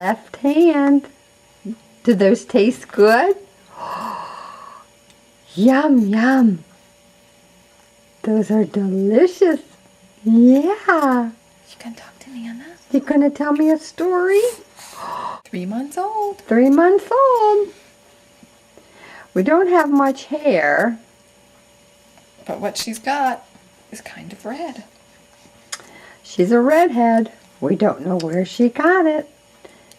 Left hand. Do those taste good? Yum, yum. Those are delicious. Yeah. You can talk to Nana. You gonna tell me a story? 3 months old. 3 months old. We don't have much hair. But what she's got is kind of red. She's a redhead. We don't know where she got it.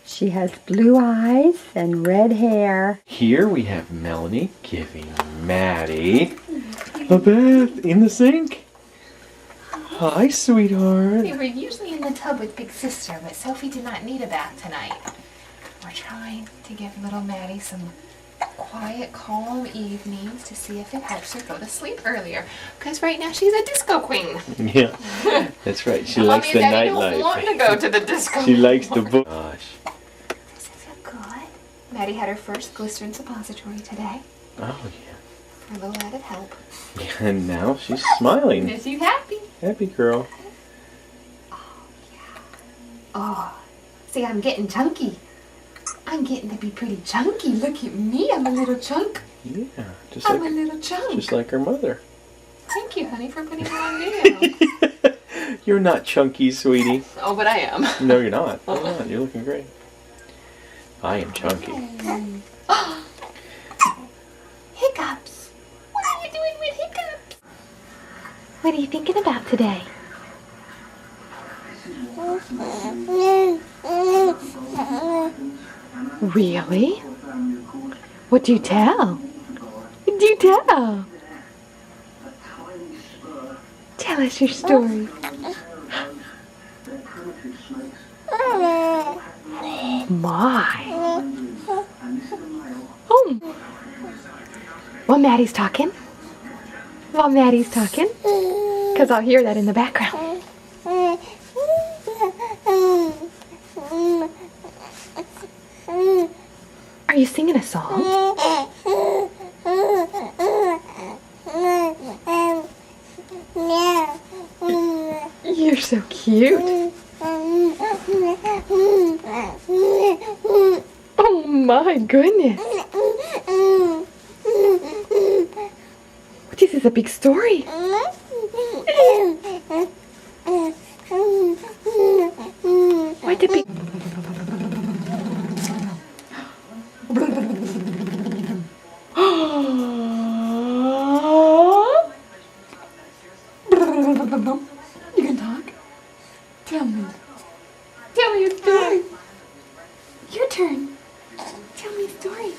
She has blue eyes and red hair. Here we have Melanie giving Maddie a bath in the sink. Hi, sweetheart. We were usually in the tub with Big Sister, but Sophie did not need a bath tonight. We're trying to give little Maddie some quiet, calm evenings to see if it helps her go to sleep earlier. Because right now she's a disco queen. Yeah, that's right. She likes the Mommy and Daddy don't want nightlife. to go to the disco. She likes the book. Gosh. Does it feel good? Maddie had her first glycerin suppository today Oh, for a little added help. yeah. And now she's smiling. Is she happy? Happy girl. Oh, see, I'm getting chunky. I'm getting to be pretty chunky. Look at me. I'm a little chunk. Yeah, just I'm a like little chunk. her mother. Thank you, honey, for putting it on video. You're not chunky, sweetie. Oh, but I am. No, you're not. You're not. You're looking great. I am chunky. Hiccups. What are you doing with hiccups? What are you thinking about today? Really? What do you tell? What do you tell? Tell us your story. Oh my. Oh. While Maddie's talking. While Maddie's talking. Because I'll hear that in the background. Are you singing a song? You're so cute. Oh my goodness. This is a big story. What the big... You can talk? Tell me. Tell me a story. Your turn. Tell me a story.